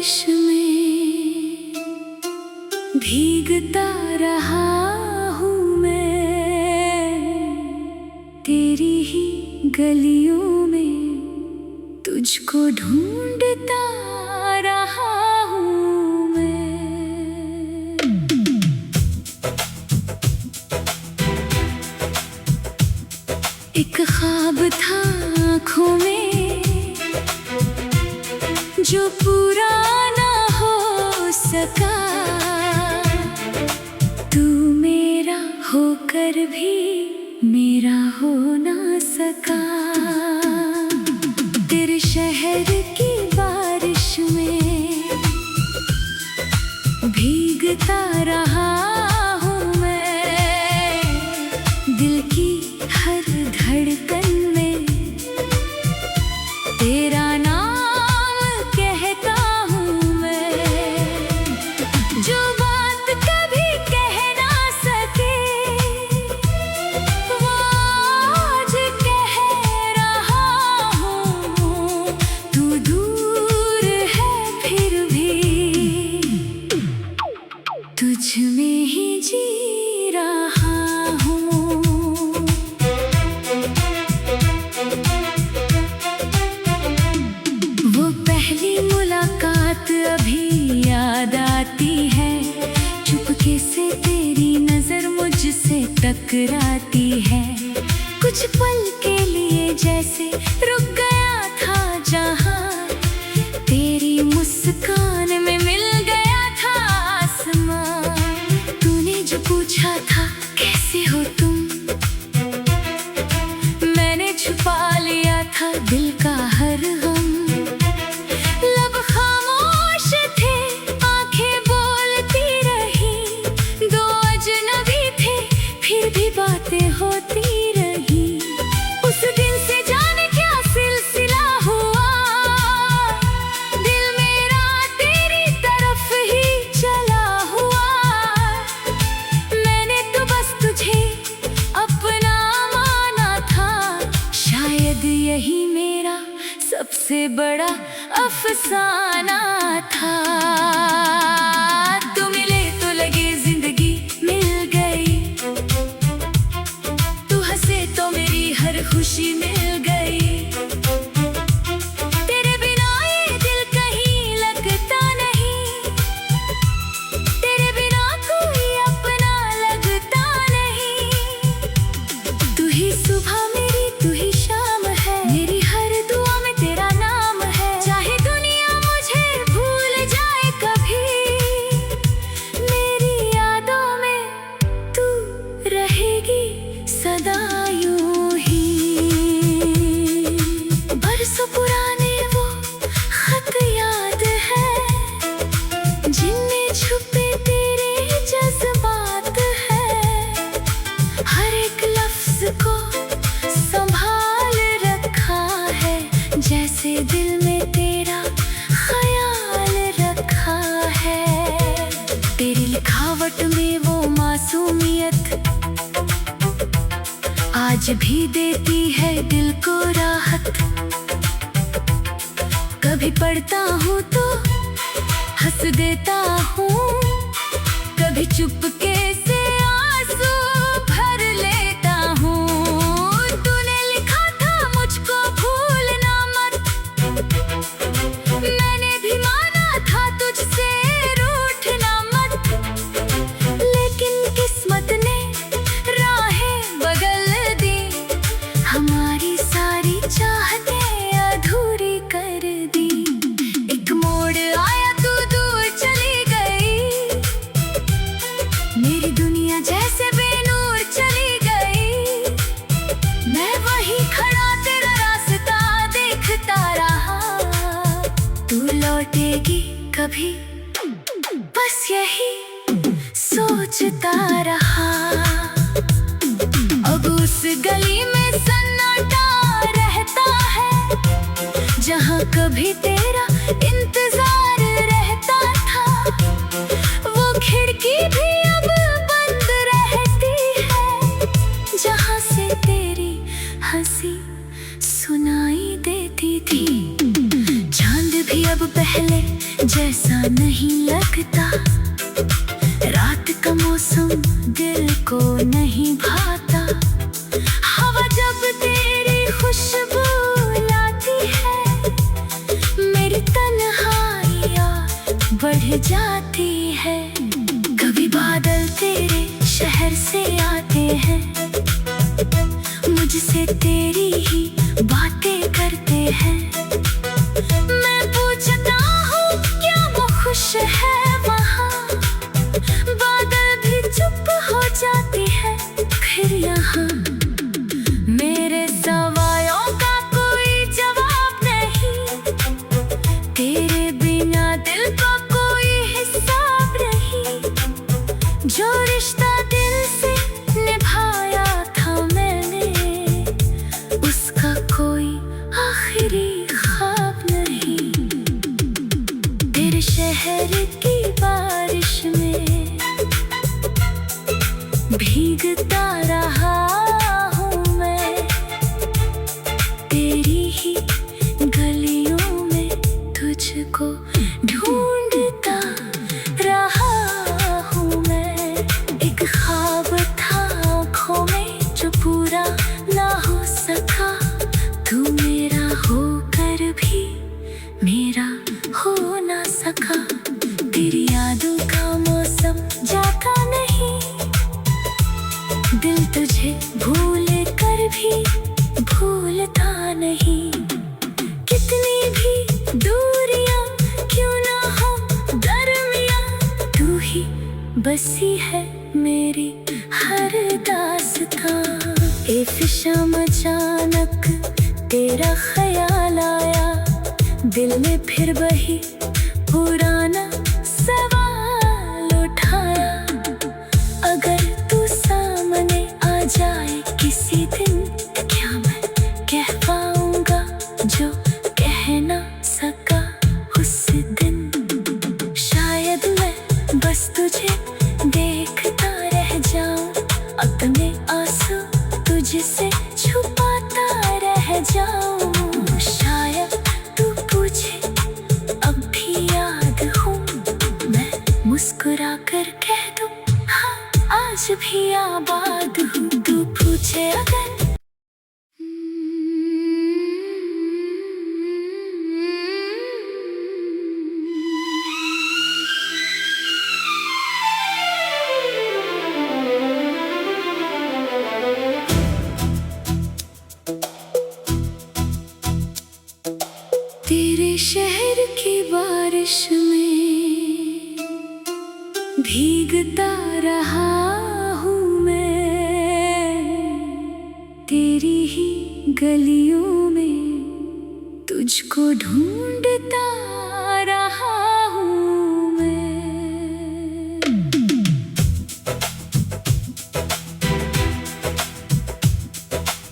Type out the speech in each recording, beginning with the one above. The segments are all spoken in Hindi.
बारिश में भीगता रहा हूँ मैं, तेरी ही गलियों में तुझको ढूंढता रहा हूँ मैं। एक ख्वाब था आँखों में जो पूरा ना हो सका, तू मेरा होकर भी मेरा हो ना सका। तेरे शहर की बारिश में भीगता रहा हूँ मैं, दिल की हर धड़कन में तेरा नाम कहता हूँ मैं। जो बात कभी कह ना सके वो आज कह रहा हूँ, तू दूर है फिर भी तुझ में ही जी रहा हूँ। वो पहली मुलाकात अभी याद आती है, चुपके से तेरी नजर मुझसे टकराती है। कुछ पल के लिए जैसे रुक गया था जहां, तेरी मुस्कान में मिल गया था आसमां। तूने जो पूछा था कैसे हो तुम, मैंने छुपा लिया था दिल का हर गम। लब खामोश थे, आंखें बोलती रही, दो अजनबी थे फिर भी बातें होती रही। उस दिन से जाने क्या सिलसिला हुआ, दिल मेरा तेरी तरफ ही चला हुआ। मैंने तो बस तुझे अपना माना था, शायद यही मेरा सबसे बड़ा अफसाना था। तू मिले तो लगे जिंदगी मिल गई, तू हंसे तो मेरी हर खुशी मिल गई। तेरे बिना ये दिल कहीं लगता नहीं, तेरे बिना कोई अपना लगता नहीं। तू ही सुबह मेरी तू ही शाम है, मेरी हर दुआ में तेरा नाम है। चाहे दुनिया मुझे भूल जाए कभी, मेरी यादों में तू रहेगी सदा यूं ही। बरसों पुराने वो खत याद है, जिनमें छुपे तेरे जज्बात है। हर एक लफ्ज को संभाल रखा है, जैसे दिल में तेरा ख्याल रखा है। तेरी लिखावट में वो मासूमियत आज भी देती है दिल को राहत। कभी पढ़ता हूँ तो हंस देता हूँ, कभी चुपके से आंसू भर लेता हूँ। तूने लिखा था मुझको भूलना मत, मैंने भी माना था तुझसे रूठना मत। लेकिन किस्मत ने राहें बदल दी, हमारी सारी चाहतें अधूरी कर दी। एक मोड़ आया तू दूर चली गई, मेरी दुनिया जैसे बेनूर चली गई। मैं वहीं खड़ा तेरा रास्ता देखता रहा, तू लौटेगी कभी बस यही सोचता रहा। अब उस गली में सन्नाटा रहता है, जहाँ कभी तेरा इंतजार रहता था। वो खिड़की भी अब बंद रहती है, जहाँ से तेरी हंसी सुनाई देती थी। चांद भी अब पहले जैसा नहीं लगता। रात का मौसम दिल को नहीं भाता। हवा जब तेरी खुशबू लाती है, मेरी तन्हाइयाँ बढ़ जाती है। कभी बादल तेरे शहर से आते हैं, मुझसे तेरी ही बातें करते हैं। मैं पूछता हूँ क्या वो खुश है वहाँ, बादल भी चुप हो जाती है। फिर यहाँ मेरे सवालों का कोई जवाब नहीं, तेरे बिना दिल का कोई हिसाब नहीं। जो रिश्ता दिल से निभाया था मैंने, उसका कोई आखिरी ख्वाब नहीं। तेरे शहर की बारिश में भीगता रहा हूँ मैं, तेरी ही गलियों में तुझको ढूंढता रहा हूँ मैं। एक ख्वाब था आँखों में जो पूरा ना हो सका, तू मेरा होकर भी मेरा हो ना सका। तेरी यादों का मौसम जाता नहीं, दिल तुझे भूल कर भी भूलता नहीं। कितनी भी दूरियां क्यों ना हो दरमियां, तू ही बसी है मेरी हर दास्तां। एक शाम अचानक तेरा ख्याल आया, दिल में फिर वही पुराना सवाल उठाया। अगर तू सामने आ जाए किसी दिन, क्या मैं कह पाऊंगा जो कह ना सका उस दिन। शायद मैं बस तुझे देखता रह जाऊं, अपने आंसू तुझसे छुपाता रह जाऊं। शायद तू पूछे अब भी याद हूँ, मैं मुस्कुरा कर कह दूं हाँ आज भी आबाद हूँ। तू पूछे अगर तेरे शहर की बारिश में भीगता रहा हूँ मैं, तेरी ही गलियों में तुझको ढूंढता रहा हूँ मैं।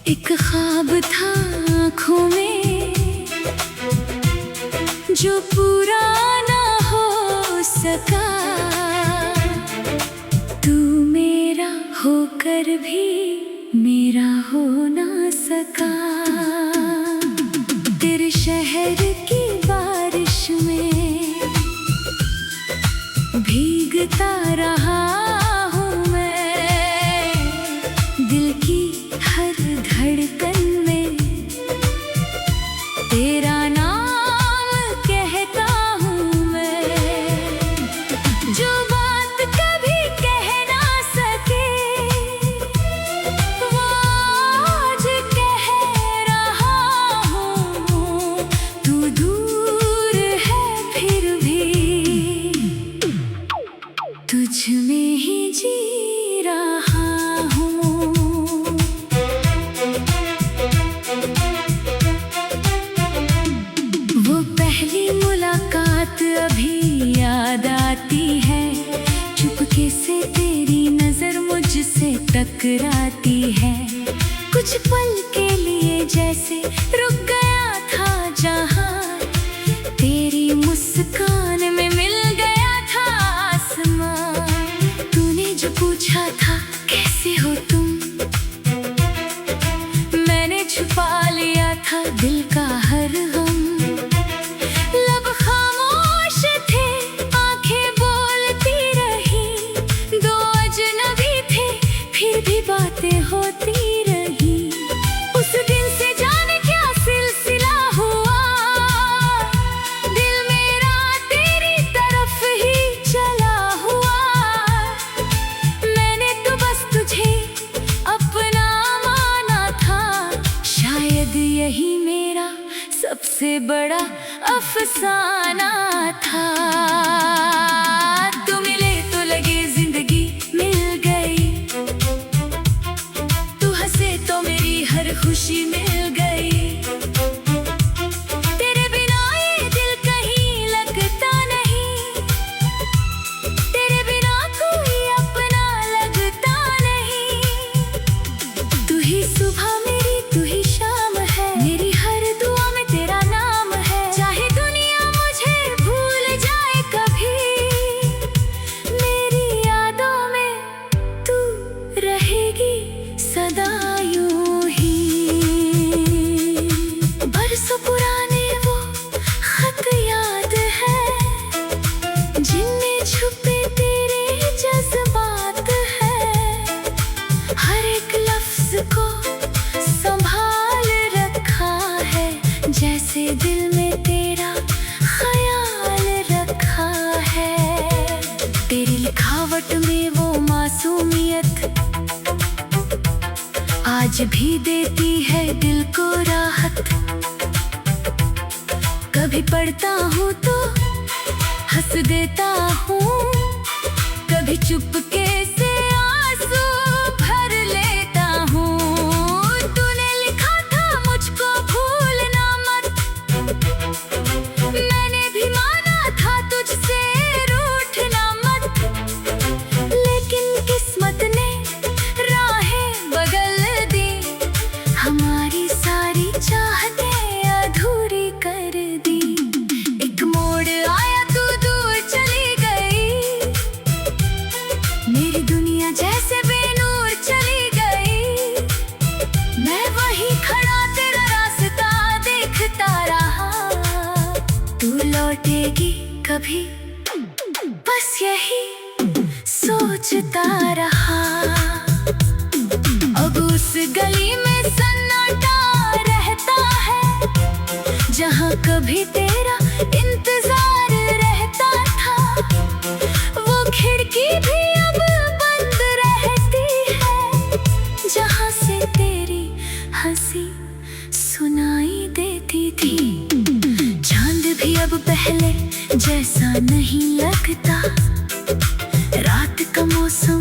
एक ख्वाब था आँखों में जो पूरा ना हो सका, तू मेरा होकर भी मेरा हो ना सका। तेरे शहर की बारिश में भीगता रहा हूँ मैं, दिल की हर धड़कन में तेरा नाम कहता हूँ मैं। जो बात कभी कह ना सके वो आज कह रहा हूँ। तू दूर है फिर भी तुझ में ही जी रहा हूँ। वो पहली मुलाकात अभी याद आती है, चुपके से तेरी नजर मुझसे टकराती है। कुछ पल के लिए जैसे रुक गया था जहां, तेरी मुस्कान में मिल गया था आसमां। तूने जो पूछा था कैसे हो तुम, मैंने छुपा लिया था दिल का हर गम। लब खामोश शायद यही मेरा सबसे बड़ा अफसाना था। तू मिले तो लगे जिंदगी मिल गई, तू हंसे तो मेरी हर खुशी मिल गई। तेरे बिना ये दिल कहीं लगता नहीं, तेरे बिना कोई अपना लगता नहीं। तू ही सुबह मेरी, तू ही शाम है, मेरी हर दुआ में तेरा नाम है। चाहे दुनिया मुझे भूल जाए कभी, मेरी यादों में तू रहेगी सदा यूं ही। बरसों पुराने वो खत याद है, जिनमें छुपे तेरे जज्बात है। हर एक लफ्ज को संभाल रखा है, जैसे दिल में तेरा ख्याल रखा है। तेरी लिखावट में वो मासूमियत आज भी देती है दिल को राहत। कभी पढ़ता हूँ तो हंस देता हूँ, कभी चुपके से आंसू भर लेता हूँ। तूने लिखा था मुझको भूलना मत, मैंने भी माना था तुझसे रूठना मत। लेकिन किस्मत ने राहें बदल दी, हमारी सारी चाहतें अधूरी कर दी। एक मोड़ आया तू दूर चली गई, मेरी दुनिया जैसे बेनूर चली गई। मैं वहीं खड़ा तेरा रास्ता देखता रहा, तू लौटेगी कभी बस यही सोचता रहा। अब उस गली में सन्नाटा रहता है, जहाँ कभी तेरा इंतजार रहता था। वो खिड़की भी अब बंद रहती है, जहाँ से तेरी हंसी सुनाई देती थी। चांद भी अब पहले जैसा नहीं लगता, रात का मौसम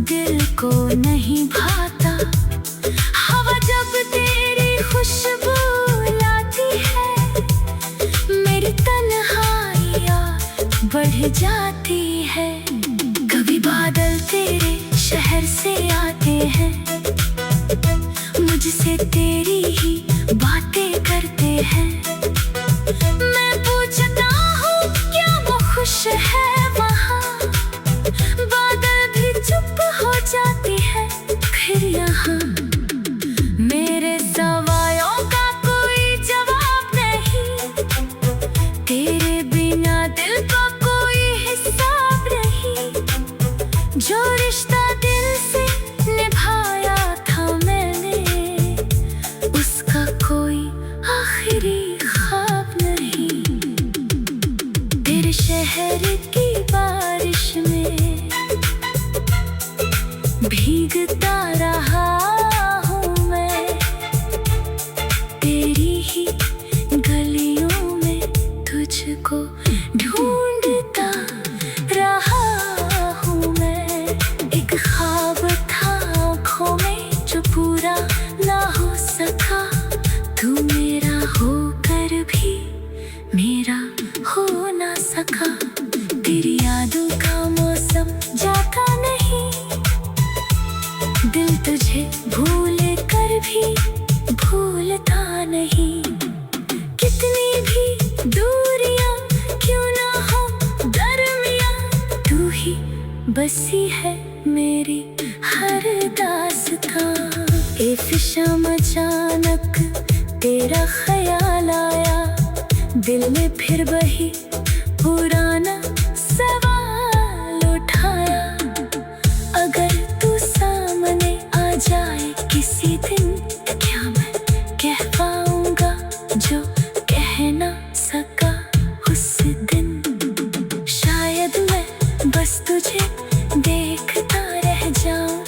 दिल को नहीं भाता। हवा जब तेरी खुशबू लाती है, मेरी तन्हाइयाँ बढ़ जाती है। कभी बादल तेरे शहर से आते हैं, मुझसे तेरी ही बातें करते हैं। मैं पूछता हूँ क्या वो खुश है वहाँ, बादल भी चुप हो जाती है। फिर यहाँ मेरे सवालों का कोई जवाब नहीं, तेरे बिना दिल का कोई हिसाब नहीं। जो रिश्ता दिल से निभाया था मैंने, उसका कोई आखिरी ख्वाब नहीं। तेरे शहर की बारिश में भीगता रहा हूँ मैं, तेरी ही गलियों में तुझको ढूंढता रहा हूँ मैं। एक ख्वाब था आँखों में जो पूरा ना हो सका, तू मेरा होकर भी मेरा हो ना सका। तेरी यादों का मौसम जाता नहीं, दिल तुझे भूल कर भी भूलता नहीं। कितनी भी दूरियां क्यों ना हो दरमियां, तू ही बसी है मेरी हर दास्तां। एक शाम अचानक तेरा ख्याल आया, दिल में फिर वही पुराना सवाल उठाया। अगर तू सामने आ जाए किसी दिन, क्या मैं कह पाऊंगा जो कह ना सका उस दिन। शायद मैं बस तुझे देखता रह जाऊं,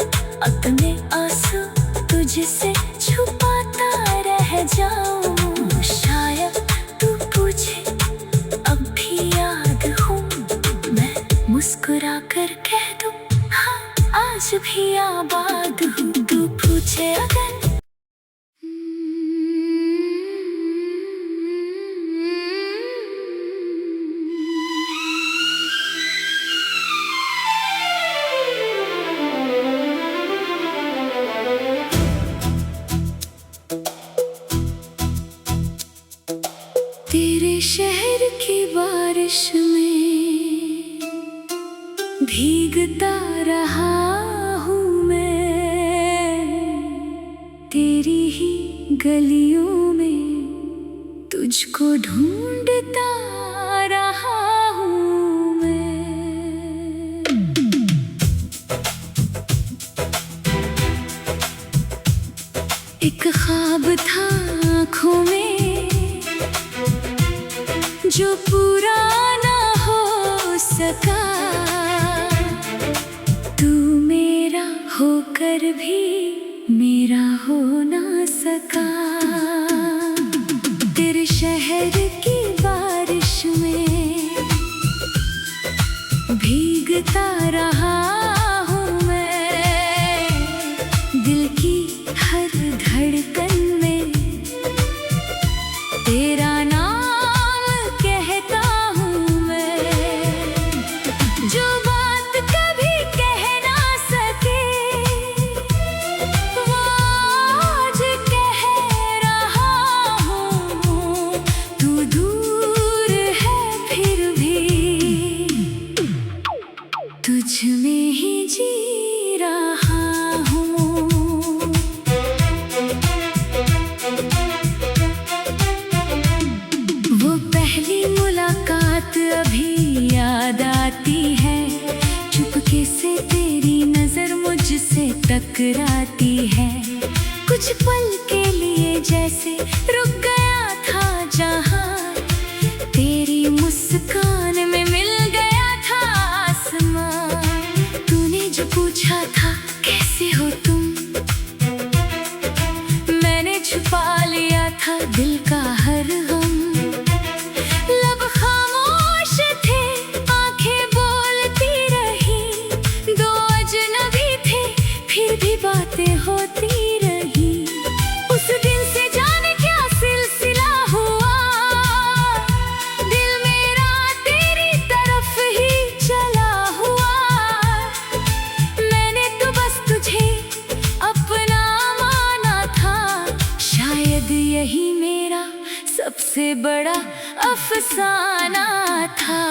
अपने आंसू तुझसे छुपाता रह जाऊं। शायद तू पूछे अब भी याद हूँ, मैं मुस्कुरा कर कह दूं हाँ आज भी आबाद हूँ। तू पूछे अगर तेरे शहर की बारिश में भीगता रहा हूँ मैं, तेरी ही गलियों में तुझको ढूंढता रहा हूँ मैं। एक ख्वाब था आँखों में जो पूरा ना हो सका, तू मेरा होकर भी मेरा हो ना सका। तेरे शहर की बारिश में भीगता रहा हूँ मैं, दिल की हर धड़कन में तेरा नाम तुझ में ही जी रहा हूँ। वो पहली मुलाकात अभी याद आती है, चुपके से तेरी नजर मुझसे टकराती है। कुछ पल के लिए जैसे रुक गया था जहाँ, तेरी मुस्कान में मिल गया था आसमां। तूने जो पूछा था कैसे हो तुम, मैंने छुपा लिया था दिल का हर गम। लब खामोश थे आंखें बोलती रही, दो अजनबी थे फिर भी बातें होती रही। उस दिन से जाने क्या सिलसिला हुआ, दिल मेरा तेरी तरफ ही चला हुआ। मैंने तो बस तुझे अपना माना था, शायद यही मेरा सबसे बड़ा अफसाना था।